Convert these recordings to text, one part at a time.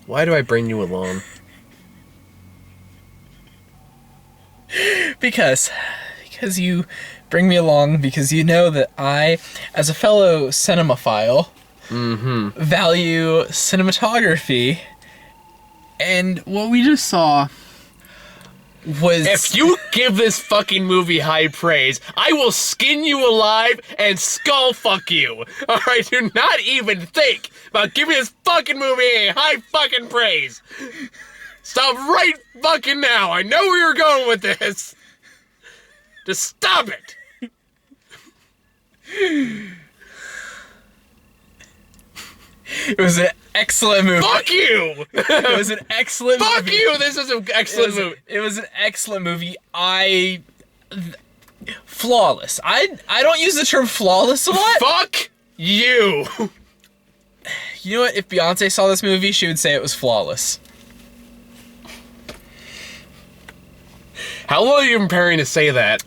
Why do I bring you along? Because you bring me along, because you know that I, as a fellow cinemaphile, value cinematography, and what we just saw was... If you give this fucking movie high praise, I will skin you alive and skull fuck you. Alright, do not even think about giving this fucking movie a high fucking praise. Stop right fucking now. I know where you're going with this. Just stop it. It was an excellent movie. Fuck you! It was an excellent movie. Fuck you! This is an excellent movie. It was an excellent movie. Flawless. I don't use the term flawless a lot. Fuck you! You know what? If Beyonce saw this movie, she would say it was flawless. How long are you preparing to say that?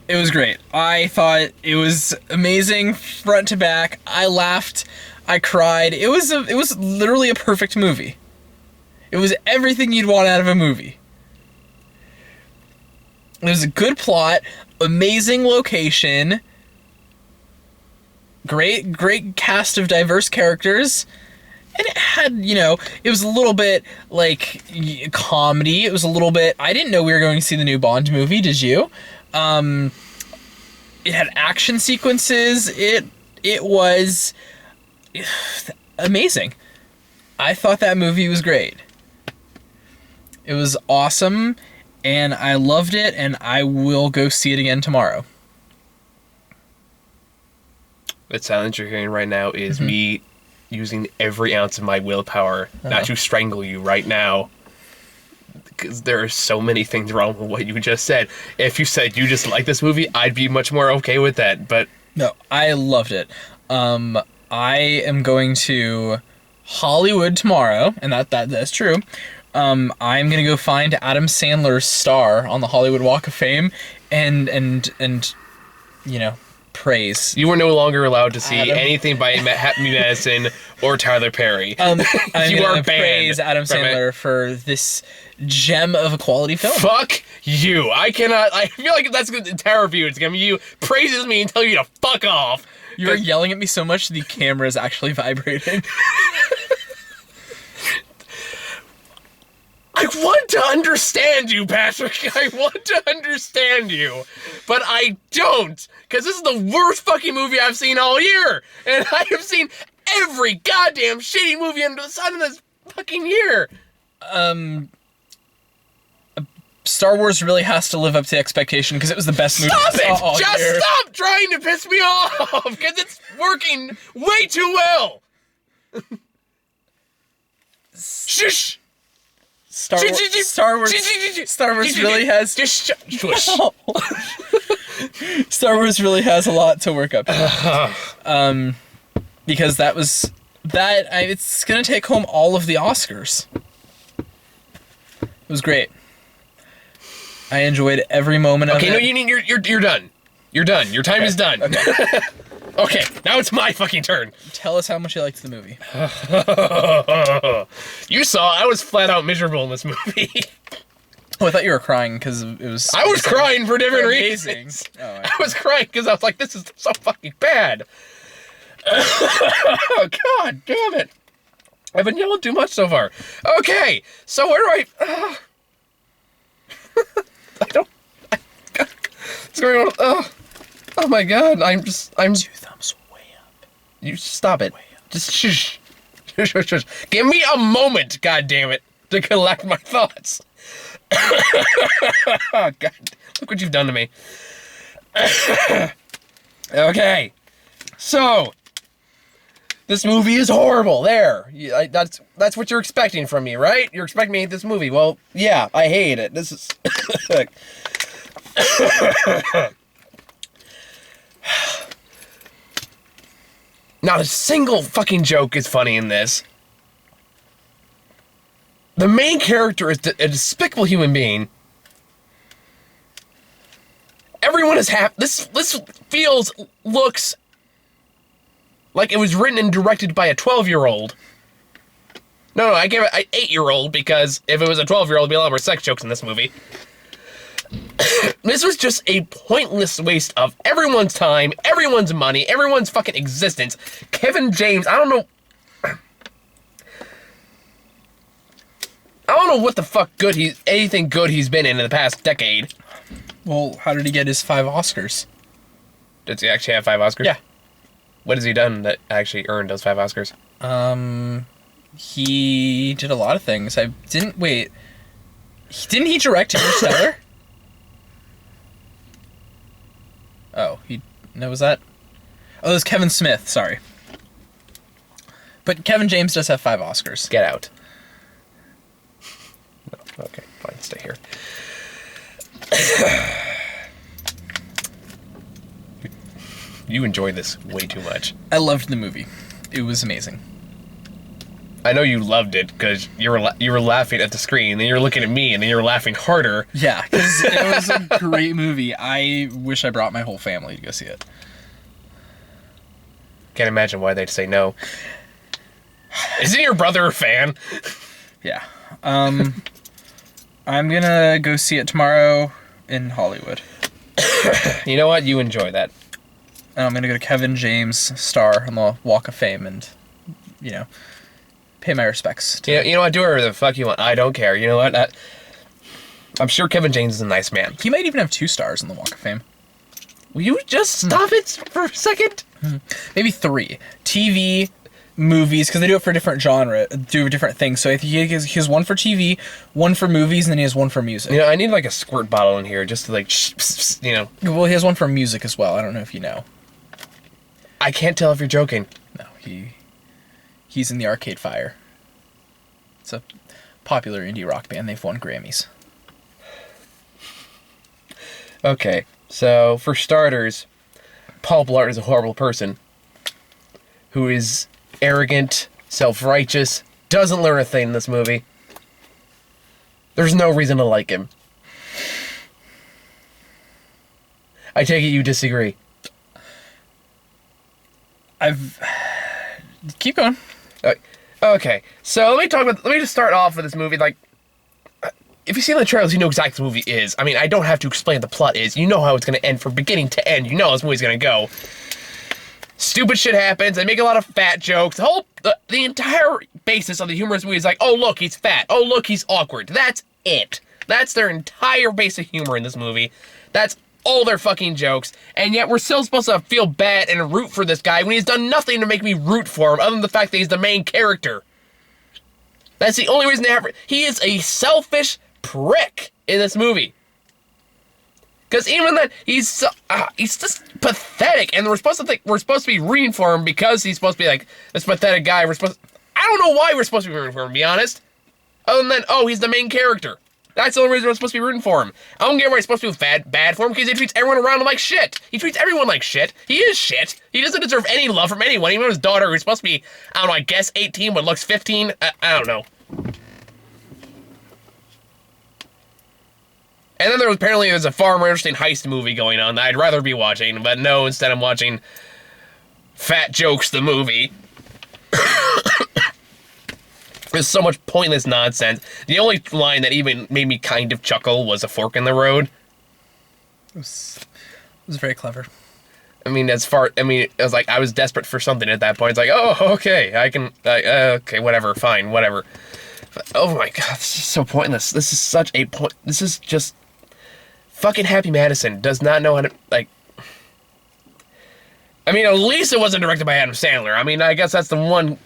It was great. I thought it was amazing front to back. I laughed. I cried. It was literally a perfect movie. It was everything you'd want out of a movie. It was a good plot, amazing location, great cast of diverse characters, and it had, it was a little bit like comedy. It was a little bit, I didn't know we were going to see the new Bond movie, did you? It had action sequences. It was amazing. I thought that movie was great. It was awesome, and I loved it, and I will go see it again tomorrow. The silence you're hearing right now is me using every ounce of my willpower not to strangle you right now. Because there are so many things wrong with what you just said. If you said you just like this movie, I'd be much more okay with that, but... No, I loved it. I am going to Hollywood tomorrow, and that's true. I'm gonna go find Adam Sandler's star on the Hollywood Walk of Fame, and praise. You were no longer allowed to see anything by Happy Madison or Tyler Perry. I'm you are banned. Praise Adam Sandler for this gem of a quality film. Fuck you! I cannot. I feel like that's the entire review. It's gonna be you praises me and tell you to fuck off. You're yelling at me so much the camera is actually vibrating. I want to understand you, Patrick. I want to understand you. But I don't. Because this is the worst fucking movie I've seen all year. And I have seen every goddamn shitty movie under the sun in this fucking year. Star Wars really has to live up to expectation because it was the best movie Stop I saw all it! Just year. stop trying to piss me off! Because it's working way too well! Shush! Star Wars really has... Just shush. Star Wars really has a lot to work up to. Because it's gonna take home all of the Oscars. It was great. I enjoyed every moment of it. Okay, no, you're done. You're done. Your time is done. Okay. Okay, now it's my fucking turn. Tell us how much you liked the movie. You saw I was flat out miserable in this movie. Oh, I thought you were crying because it was... I was crying for different amazing. reasons. Oh, I was crying because I was like, this is so fucking bad. Oh, God damn it. I've been yelling too much so far. Okay, so where do I... It's going on... Oh my God, I'm... Two thumbs way up. You stop it. Way up. Just shush. Shush, shush, shush. Give me a moment, goddammit, to collect my thoughts. Oh, God. Look what you've done to me. Okay. So, this movie is horrible. There. That's what you're expecting from me, right? You're expecting me to hate this movie. Well, yeah, I hate it. This is... Not a single fucking joke is funny in this. The main character is a despicable human being. Everyone is happy. This looks like it was written and directed by a 12-year-old. No, I gave it an 8-year-old because if it was a 12-year-old, there'd be a lot more sex jokes in this movie. This was just a pointless waste of everyone's time, everyone's money, everyone's fucking existence. Kevin James, I don't know what the fuck anything good he's been in the past decade. Well, how did he get his 5 Oscars? Does he actually have 5 Oscars? Yeah. What has he done that actually earned those 5 Oscars? He did a lot of things. Didn't he direct Interstellar? Oh, was that? Oh, it was Kevin Smith, sorry. But Kevin James does have 5 Oscars. Get out. No, okay, fine, stay here. You enjoyed this way too much. I loved the movie. It was amazing. I know you loved it because you were laughing at the screen, then you were looking at me, and then you were laughing harder. Yeah, because it was a great movie. I wish I brought my whole family to go see it. Can't imagine why they'd say no. Isn't your brother a fan? Yeah. I'm gonna go see it tomorrow in Hollywood. You know what? You enjoy that. And I'm gonna go to Kevin James' star on the Walk of Fame and, pay my respects. You know what? Do whatever the fuck you want. I don't care. You know what? I'm sure Kevin James is a nice man. He might even have 2 stars on the Walk of Fame. Will you just stop it for a second? Maybe 3. TV, movies, because they do it for different different things. So I think he has 1 for TV, 1 for movies, and then he has 1 for music. I need like a squirt bottle in here just to like, Well, he has 1 for music as well. I don't know if you know. I can't tell if you're joking. No, he's in the Arcade Fire. It's a popular indie rock band. They've won Grammys. Okay, so for starters, Paul Blart is a horrible person who is arrogant, self-righteous, doesn't learn a thing in this movie. There's no reason to like him. I take it you disagree. Keep going. Okay, so let me just start off with this movie. Like, if you see the trailers, you know exactly what the movie is. I mean, I don't have to explain what the plot is. You know how it's going to end from beginning to end. You know how this movie's going to go. Stupid shit happens. They make a lot of fat jokes. The entire basis of the humorous movie is like, oh, look, he's fat. Oh, look, he's awkward. That's it. That's their entire base of humor in this movie. That's all their fucking jokes. And yet we're still supposed to feel bad and root for this guy when he's done nothing to make me root for him other than the fact that he's the main character. That's the only reason they have... He is a selfish prick in this movie. Because even then, he's just pathetic, and we're supposed to be rooting for him because he's supposed to be like this pathetic guy. I don't know why we're supposed to be rooting for him, to be honest. Other than, he's the main character. That's the only reason we're supposed to be rooting for him. I don't get why he's supposed to be bad for him, because he treats everyone around him like shit. He treats everyone like shit. He is shit. He doesn't deserve any love from anyone, even his daughter, who's supposed to be, I don't know, I guess 18, but looks 15. I don't know. And then there's a far more interesting heist movie going on that I'd rather be watching, but no, instead I'm watching Fat Jokes the movie. There's so much pointless nonsense. The only line that even made me kind of chuckle was a fork in the road. It was very clever. I mean, it was like I was desperate for something at that point. It's like, oh, okay, I can, okay, whatever, fine, whatever. But, oh my god, this is so pointless. This is such a this is just... Fucking Happy Madison does not know how to, like... I mean, at least it wasn't directed by Adam Sandler. I mean, I guess that's the one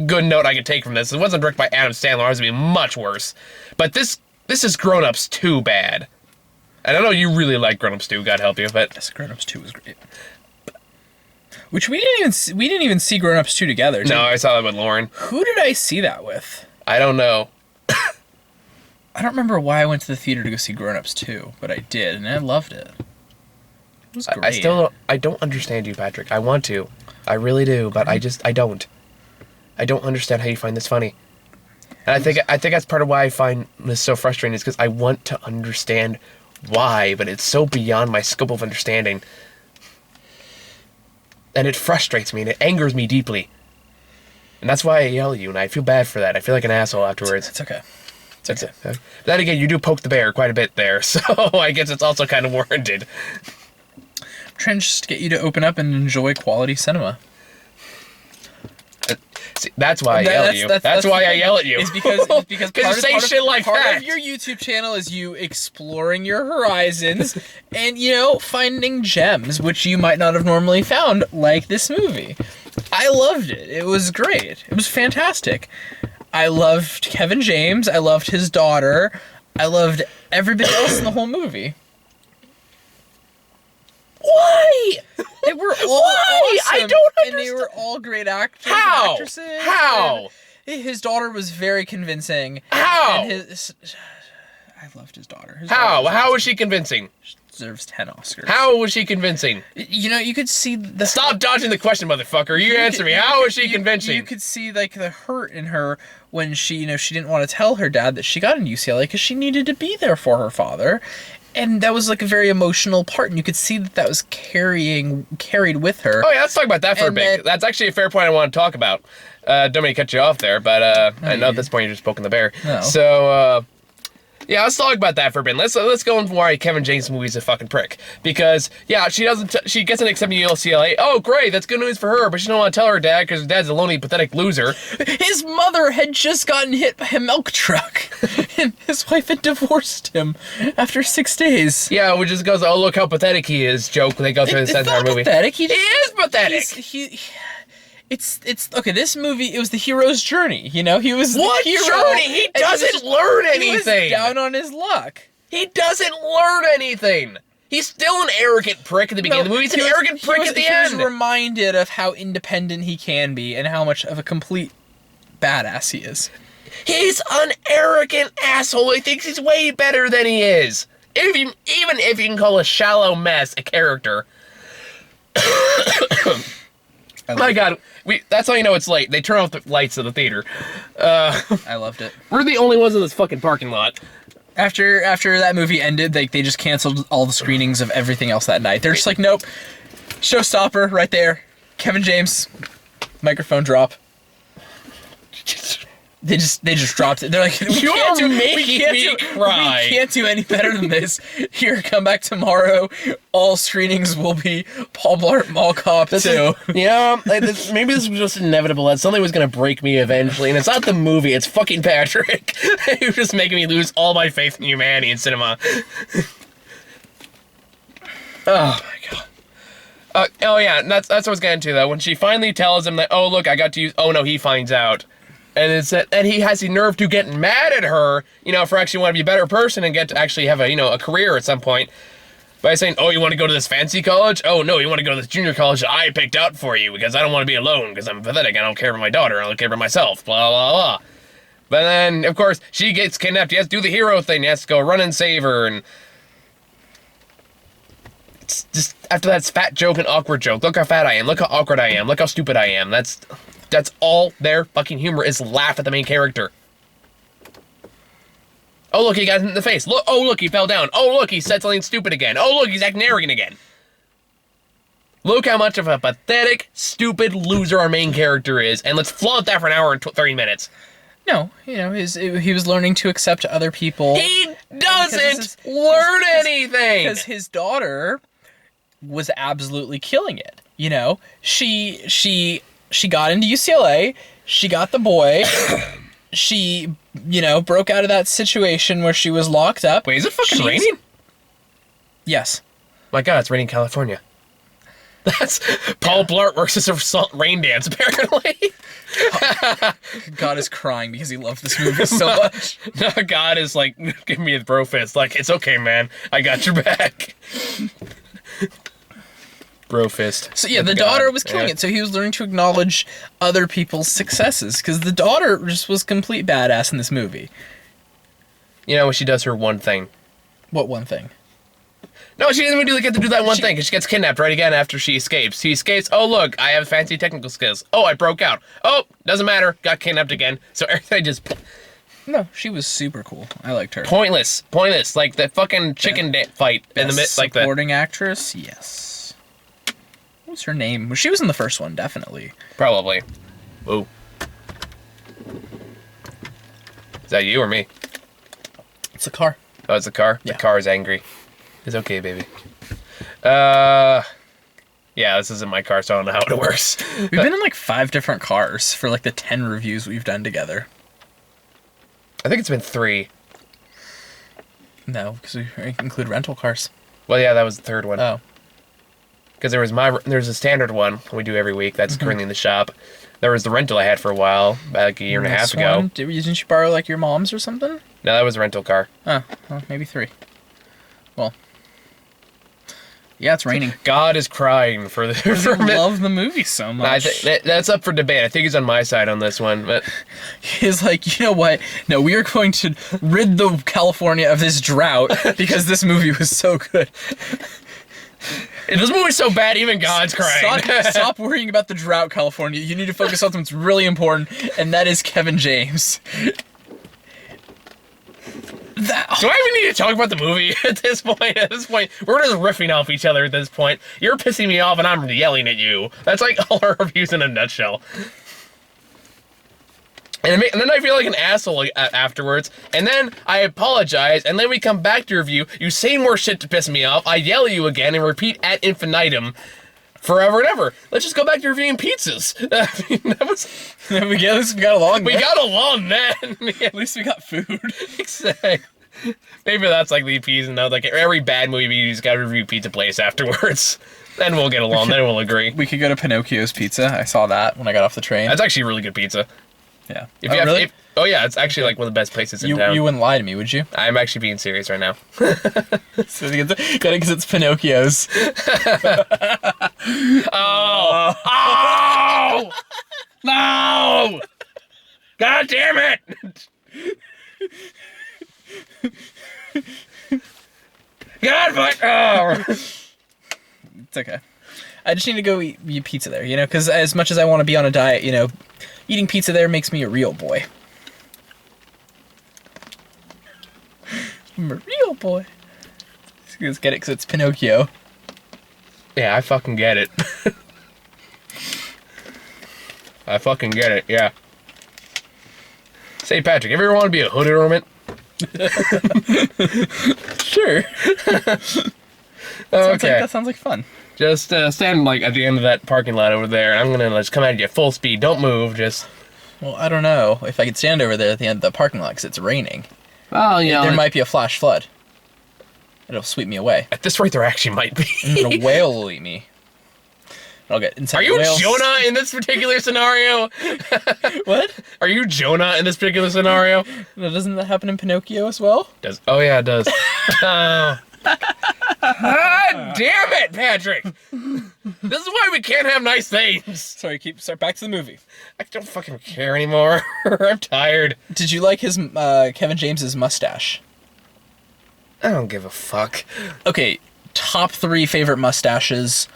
good note I could take from this. It wasn't directed by Adam Sandler. It was going to be much worse. But this is Grown Ups 2 bad. And I know you really like Grown Ups 2, God help you, but... Yes, Grown Ups 2 was great. Which we didn't even see Grown Ups 2 together, No, I saw that with Lauren. Who did I see that with? I don't know. I don't remember why I went to the theater to go see Grown Ups 2, but I did, and I loved it. It was great. I don't understand you, Patrick. I want to. I really do, but I don't. I don't understand how you find this funny. And I think that's part of why I find this so frustrating, is because I want to understand why, but it's so beyond my scope of understanding. And it frustrates me, and it angers me deeply. And that's why I yell at you, and I feel bad for that. I feel like an asshole afterwards. It's okay. That's it. Then again, you do poke the bear quite a bit there, so I guess it's also kind of warranted. I'm trying to just get you to open up and enjoy quality cinema. See, that's why I yell at you. That's why I yell at you. It's because part you say shit like that. Part of your YouTube channel is you exploring your horizons and, you know, finding gems, which you might not have normally found, like this movie. I loved it. It was great. It was fantastic. I loved Kevin James. I loved his daughter. I loved everybody else in the whole movie. Why? They were all awesome, I don't understand. And they were all great actors and How? actresses. How? And his daughter was very convincing. How? And I loved his daughter. How was she convincing? She deserves 10 Oscars. How was she convincing? You know, you could see the... Stop dodging the question, motherfucker. You answer me. How was she convincing? You could see, like, the hurt in her when she, you know, she didn't want to tell her dad that she got in UCLA because she needed to be there for her father. And that was, like, a very emotional part, and you could see that was carried with her. Oh, yeah, let's talk about that for a bit. That's actually a fair point I want to talk about. Don't mean to cut you off there, but I know at this point you're just poking the bear. No. So, yeah, let's talk about that for a bit. Let's go into why Kevin James' movie's a fucking prick. Because, yeah, she gets an accepting UCLA. Oh, great, that's good news for her, but she don't want to tell her dad because her dad's a lonely, pathetic loser. His mother had just gotten hit by a milk truck, and his wife had divorced him after 6 days. Yeah, which just goes, oh, look how pathetic he is, joke they go through this entire movie. Pathetic. He is pathetic. It's okay. This movie, it was the hero's journey. You know, he was what the hero, journey? He doesn't learn anything. He was down on his luck. He doesn't learn anything. He's still an arrogant prick at the beginning of the movie. He's an arrogant prick at the end. He was reminded of how independent he can be and how much of a complete badass he is. He's an arrogant asshole. He thinks he's way better than he is. Even if you can call a shallow mess a character. My God, that's how you know it's late. They turn off the lights of the theater. I loved it. We're the only ones in this fucking parking lot. After that movie ended, they just canceled all the screenings of everything else that night. They're just like, nope, showstopper right there. Kevin James, microphone drop. They just dropped it. They're like, we can't do any better than this. Here, come back tomorrow. All screenings will be Paul Blart Mall Cop 2. Yeah, maybe this was just inevitable. That something was gonna break me eventually, and it's not the movie. It's fucking Patrick. He was just making me lose all my faith in humanity in cinema. Oh my God. Oh yeah, and that's what I was getting to though. When she finally tells him that, oh look, I got to use. Oh no, he finds out. And he has the nerve to get mad at her, you know, for actually want to be a better person and get to actually have a career at some point. By saying, oh, you want to go to this fancy college? Oh, no, you want to go to this junior college that I picked out for you because I don't want to be alone because I'm pathetic. I don't care for my daughter. I don't care for myself. Blah, blah, blah. But then, of course, she gets kidnapped. He has to do the hero thing. He has to go run and save her. And it's just after that fat joke and awkward joke. Look how fat I am. Look how awkward I am. Look how stupid I am. That's all their fucking humor is, laugh at the main character. Oh, look, he got hit in the face. Look, oh, look, he fell down. Oh, look, he said something stupid again. Oh, look, he's acting arrogant again. Look how much of a pathetic, stupid loser our main character is, and let's flaunt that for an hour and 30 minutes. No, you know, he was learning to accept other people. He doesn't learn anything! Because his daughter was absolutely killing it, you know? She got into UCLA, she got the boy, she, you know, broke out of that situation where she was locked up. Wait, is it fucking raining? Yes. My God, it's raining in California. That's Paul Blart works as a rain dance, apparently. God is crying because he loved this movie so much. No, God is like, give me a bro fist. Like, it's okay, man. I got your back. Bro fist. So yeah, the daughter was killing it. So he was learning to acknowledge other people's successes because the daughter just was complete badass in this movie. You know, she does her one thing. What one thing? No, she doesn't even get to do that one thing because she gets kidnapped right again after she escapes. She escapes. Oh, look, I have fancy technical skills. Oh, I broke out. Oh, doesn't matter. Got kidnapped again. So everything just... No, she was super cool. I liked her. Pointless. Like the fucking chicken fight in the midst. Like supporting actress? Yes. What was her name? She was in the first one, definitely. Probably. Ooh. that you or me? It's a car. Oh, it's the car? Yeah. The car is angry. It's okay, baby. Yeah, this isn't my car, so I don't know how it works. We've been in like 5 different cars for like the 10 reviews we've done together. I think it's been 3. No, because we include rental cars. Well, yeah, that was the 3rd one. Oh. Because there's a standard one we do every week that's currently in the shop. There was the rental I had for a while, like a year and a half ago. Didn't you borrow like your mom's or something? No, that was a rental car. Oh, well, maybe 3. Well. Yeah, it's raining. God is crying for the. I love the movie so much. That's up for debate. I think he's on my side on this one, but He's like, you know what? No, we are going to rid the California of this drought because this movie was so good. this movie's so bad, even God's crying. Stop worrying about the drought, California. You need to focus on something that's really important, and that is Kevin James. Do I even need to talk about the movie at this point? At this point, we're just riffing off each other at this point. You're pissing me off and I'm yelling at you. That's like all our reviews in a nutshell. And then I feel like an asshole afterwards. And then I apologize. And then we come back to review. You say more shit to piss me off. I yell at you again and repeat ad infinitum. Forever and ever. Let's just go back to reviewing pizzas. I mean, that was... At least we got along. We got along then. At least we got food. Exactly. Maybe that's like the P's and like every bad movie you just gotta review Pizza Place afterwards. Then we'll get along, then we'll agree. We could go to Pinocchio's Pizza. I saw that when I got off the train. That's actually really good pizza. Yeah. Really? Yeah, it's actually like one of the best places in town. You wouldn't lie to me, would you? I'm actually being serious right now. So because it's Pinocchio's. Oh! Oh! No! God damn it! God, but oh! It's okay. I just need to go eat pizza there, you know, because as much as I want to be on a diet, you know, eating pizza there makes me a real boy. I'm a real boy. Let's get it because it's Pinocchio. Yeah, I fucking get it. I fucking get it, yeah. St. Patrick, you ever want to be a hood ornament? Sure. Okay. That sounds like fun. Just stand like at the end of that parking lot over there, and I'm gonna just come at you full speed. Don't move, just... Well, I don't know if I could stand over there at the end of the parking lot because it's raining. Well, you know... There might be a flash flood. It'll sweep me away. At this rate, there actually might be. And a whale will eat me. I'll get inside. Are you Jonah in this particular scenario? What? Are you Jonah in this particular scenario? Doesn't that happen in Pinocchio as well? Oh yeah, it does. Oh. God damn it, Patrick! This is why we can't have nice things. Sorry, back to the movie. I don't fucking care anymore. I'm tired. Did you like his Kevin James's mustache? I don't give a fuck. Okay, top 3 favorite mustaches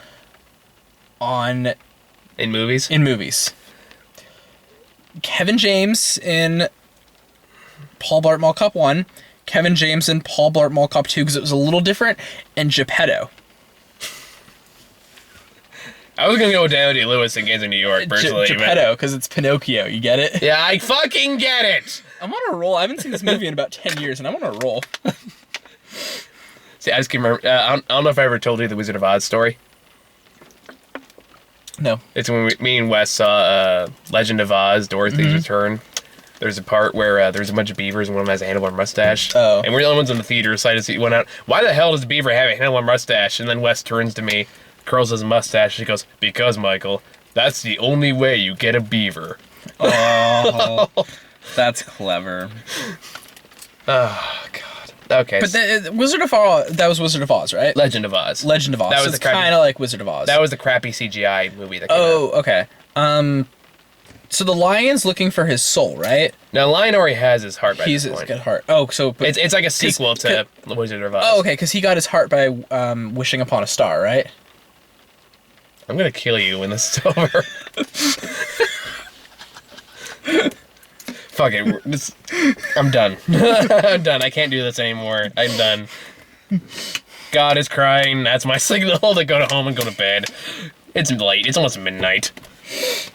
in movies. Kevin James in Paul Blart Mall Cop 1, Kevin James in Paul Blart Mall Cop 2 because it was a little different, and Geppetto. I was gonna go with Daniel Day-Lewis in Gangs of New York, personally. Geppetto, because it's Pinocchio, you get it? Yeah, I fucking get it! I'm on a roll. I haven't seen this movie in about 10 years, and I'm on a roll. See, I just can remember, I don't know if I ever told you the Wizard of Oz story. No. It's when me and Wes saw Legend of Oz, Dorothy's Return. There's a part where there's a bunch of beavers and one of them has a handlebar mustache. Oh. And we're the only ones in the theater, so I just went out, why the hell does the beaver have a handlebar mustache? And then Wes turns to me, curls his mustache, and he goes, because, Michael, that's the only way you get a beaver. Oh, that's clever. Oh, God. Okay. But Wizard of Oz, that was Wizard of Oz, right? Legend of Oz. Legend of Oz. That So was it's kind of like Wizard of Oz. That was the crappy CGI movie that came out. Oh, okay. So the lion's looking for his soul, right? Now, Lion already has his heart by He's this his point. good heart. Oh, so... But, It's like a sequel to Wizard of Oz. oh, okay, because he got his heart by wishing upon a star, right? I'm gonna kill you when this is over. Fuck it. I'm done. I'm done. I can't do this anymore. I'm done. God is crying. That's my signal to go home and go to bed. It's late. It's almost midnight.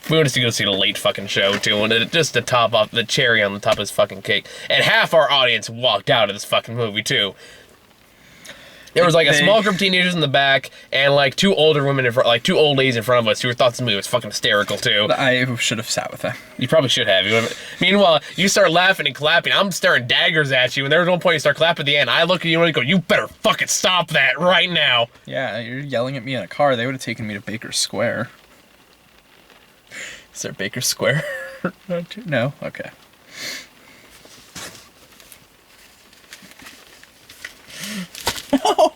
We went to go see the late fucking show, too, and just to top off the cherry on the top of this fucking cake. And half our audience walked out of this fucking movie, too. There was, like, a small group of teenagers in the back, and, like, two older women in front, like, two old ladies in front of us who thought this movie was fucking hysterical, too. I should have sat with them. You probably should have. Meanwhile, you start laughing and clapping. I'm staring daggers at you, and there's one point you start clapping at the end. I look at you and I go, you better fucking stop that right now. Yeah, you're yelling at me in a car. They would have taken me to Baker Square. Is there Baker Square? No? Okay. No.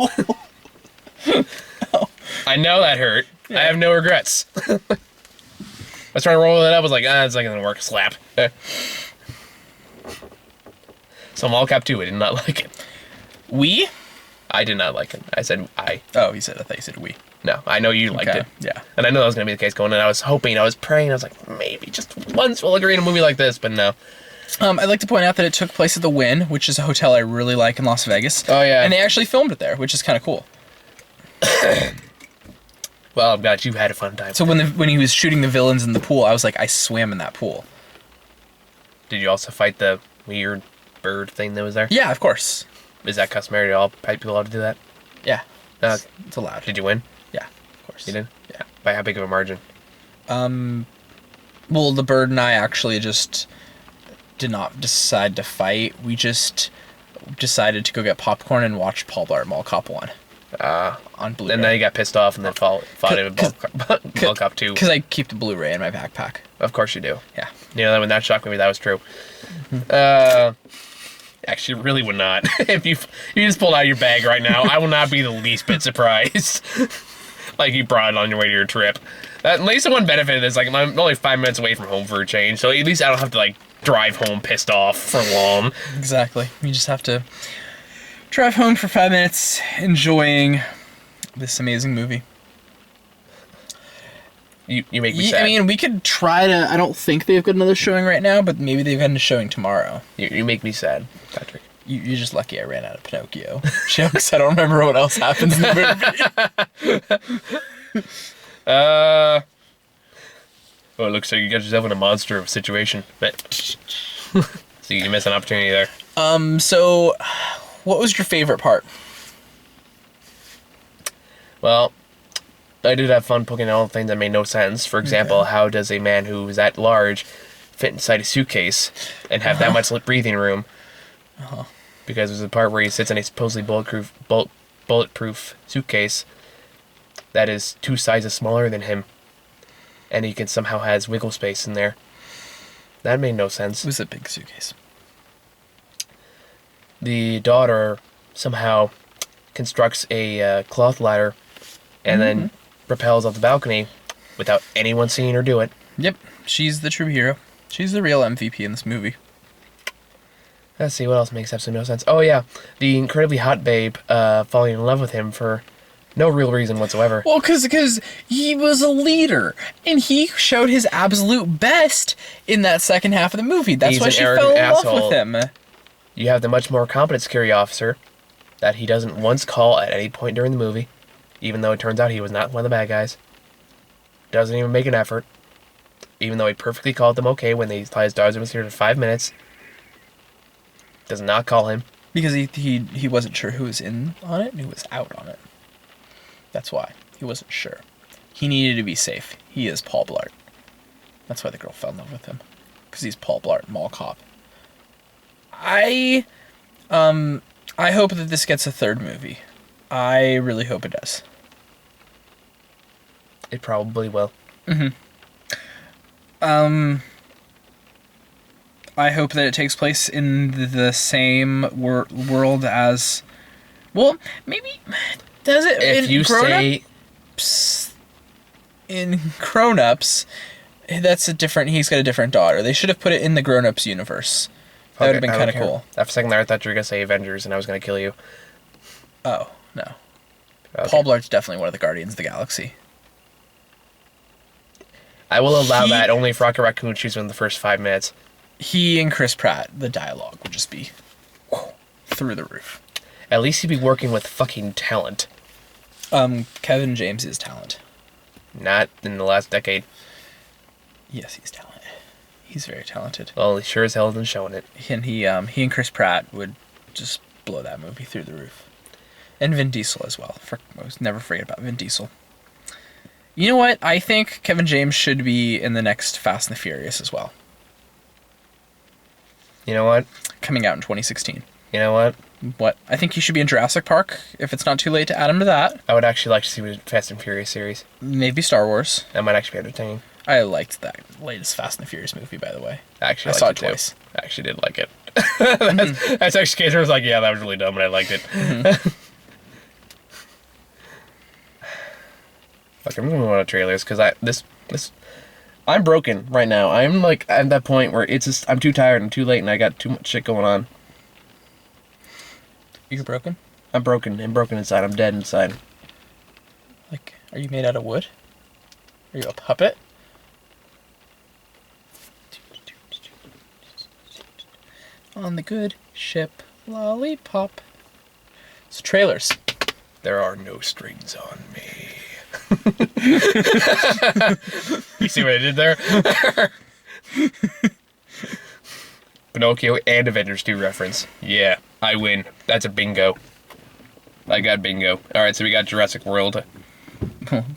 I know that hurt. Yeah. I have no regrets. I was trying to roll it up. I was like, it's not going to work. Slap. So I'm all cap 2. I did not like it. We? I did not like it. I said I. Oh, I thought you said we. No, I know you liked it. Yeah. And I know that was going to be the case going in. I was hoping, I was praying. I was like, maybe just once we'll agree on a movie like this, but no. I'd like to point out that it took place at the Wynn, which is a hotel I really like in Las Vegas. Oh, yeah. And they actually filmed it there, which is kind of cool. Well, I'm glad you had a fun time. So when he was shooting the villains in the pool, I was like, I swam in that pool. Did you also fight the weird bird thing that was there? Yeah, of course. Is that customary to all people allowed to do that? Yeah. It's allowed. Did you win? Yeah, of course. You did? Yeah. By how big of a margin? Well, the bird and I actually just did not decide to fight. We just decided to go get popcorn and watch Paul Blart Mall Cop 1. On Blu-ray. And then you got pissed off and then fought him in Mall Cop 2. Because I keep the Blu-ray in my backpack. Of course you do. Yeah. You know, when that shocked me, that was true. Actually, really would not. If you just pulled out your bag right now, I will not be the least bit surprised. Like you brought it on your way to your trip. At least the one benefit of this, like, I'm only 5 minutes away from home for a change, so at least I don't have to, like, drive home pissed off for long. Exactly. You just have to drive home for 5 minutes enjoying this amazing movie. You make me sad. I mean, we could try to... I don't think they've got another showing right now, but maybe they've got a showing tomorrow. You make me sad, Patrick. You're just lucky I ran out of Pinocchio jokes. I don't remember what else happens in the movie. Well, it looks like you got yourself in a monster of a situation. But so you missed an opportunity there. So, what was your favorite part? Well, I did have fun poking at all the things that made no sense. For example, how does a man who is that large fit inside a suitcase and have that much breathing room? Because there's a part where he sits in a supposedly bulletproof suitcase that is 2 sizes smaller than him, and he can somehow has wiggle space in there. That made no sense. It was a big suitcase. The daughter somehow constructs a cloth ladder and then rappels off the balcony without anyone seeing her do it. Yep, she's the true hero. She's the real MVP in this movie. Let's see, what else makes absolutely no sense? Oh, yeah, the incredibly hot babe falling in love with him for no real reason whatsoever. Well, because he was a leader, and he showed his absolute best in that second half of the movie. That's why she fell in love with him. You have the much more competent security officer that he doesn't once call at any point during the movie, even though it turns out he was not one of the bad guys. Doesn't even make an effort, even though he perfectly called them okay when they thought his daughter was here for 5 minutes. Does not call him. Because he wasn't sure who was in on it and who was out on it. That's why. He wasn't sure. He needed to be safe. He is Paul Blart. That's why the girl fell in love with him. Because he's Paul Blart, mall cop. I hope that this gets a third movie. I really hope it does. It probably will. I hope that it takes place in the same world as... Well, maybe... Does it? If you say... In Grown Ups, that's a different... He's got a different daughter. They should have put it in the Grown Ups universe. That would have been kind of cool. For a second there, I thought you were going to say Avengers and I was going to kill you. Oh, no. Okay. Paul Blart's definitely one of the Guardians of the Galaxy. I will allow that only if Rocket Raccoon shoots him in the first 5 minutes. He and Chris Pratt, the dialogue would just be through the roof. At least he'd be working with fucking talent. Kevin James is talent. Not in the last decade. Yes, he's talented. He's very talented. Well, he sure as hell isn't showing it. And he and Chris Pratt would just blow that movie through the roof. And Vin Diesel as well. Never forget about Vin Diesel. You know what? I think Kevin James should be in the next Fast and the Furious as well. You know what? Coming out in 2016. You know what? What? I think he should be in Jurassic Park, if it's not too late to add him to that. I would actually like to see the Fast and Furious series. Maybe Star Wars. That might actually be entertaining. I liked that latest Fast and the Furious movie, by the way. Actually, I saw it twice. I actually did like it. That's actually case where I was like, yeah, that was really dumb, but I liked it. Fuck, I'm gonna move on to trailers because I'm broken right now. I'm like at that point where it's just I'm too tired and too late and I got too much shit going on. You're broken? I'm broken. I'm broken inside. I'm dead inside. Like, are you made out of wood? Are you a puppet? On the good ship, lollipop. So trailers. There are no strings on me. You see what I did there? Pinocchio and Avengers 2 reference. Yeah, I win. That's a bingo. I got bingo. Alright, so we got Jurassic World.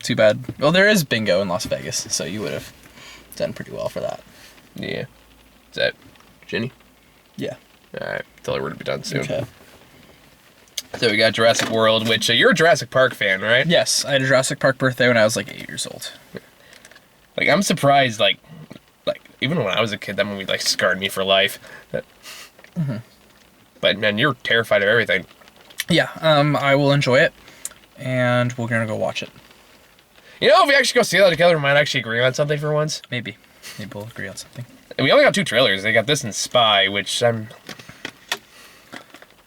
Too bad. Well, there is bingo in Las Vegas, so you would have done pretty well for that. Yeah. Is that Jenny? Yeah. Alright, tell her we're to be done soon. Okay. So we got Jurassic World, which you're a Jurassic Park fan, right? Yes, I had a Jurassic Park birthday when I was like 8 years old. Like, I'm surprised, like even when I was a kid, that movie, like, scarred me for life. But, man, you're terrified of everything. Yeah, I will enjoy it, and we're gonna go watch it. You know, if we actually go see that together, we might actually agree on something for once. Maybe we'll agree on something. And we only got 2 trailers. They got this and Spy, which That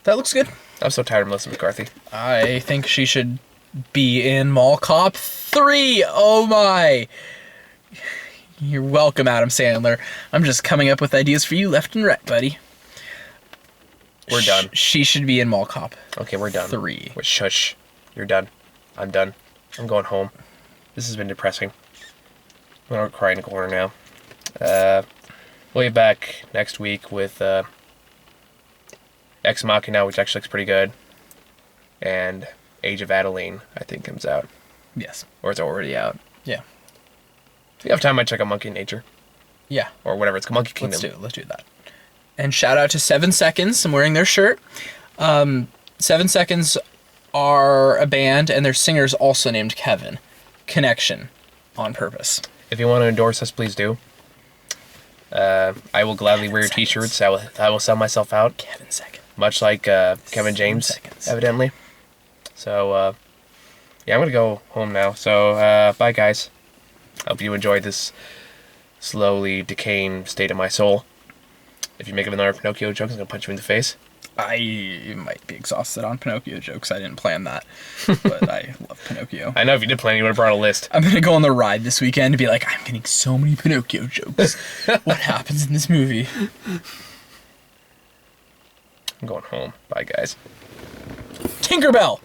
looks good. I'm so tired of Melissa McCarthy. I think she should be in Mall Cop 3. Oh my. You're welcome, Adam Sandler. I'm just coming up with ideas for you left and right, buddy. We're done. She should be in Mall Cop. Okay, we're done. 3. Shush. You're done. I'm done. I'm going home. This has been depressing. I'm going to cry in the corner now. We'll be back next week with Ex Machina, which actually looks pretty good. And Age of Adeline, I think, comes out. Yes. Or it's already out. Yeah. If you have time, I might check out Monkey Nature. Yeah. Or whatever it's called, Monkey Kingdom. Let's do that. And shout out to 7 Seconds. I'm wearing their shirt. 7 Seconds are a band, and their singer's also named Kevin. Connection. On purpose. If you want to endorse us, please do. I will gladly wear your t-shirts. I will sell myself out. Kevin Seconds. Much like Kevin James, evidently. So, yeah, I'm going to go home now. So, bye, guys. Hope you enjoyed this slowly decaying state of my soul. If you make another Pinocchio joke, I'm going to punch you in the face. I might be exhausted on Pinocchio jokes. I didn't plan that. But I love Pinocchio. I know if you did plan, you would have brought a list. I'm going to go on the ride this weekend and be like, I'm getting so many Pinocchio jokes. What happens in this movie? I'm going home. Bye, guys. Tinkerbell!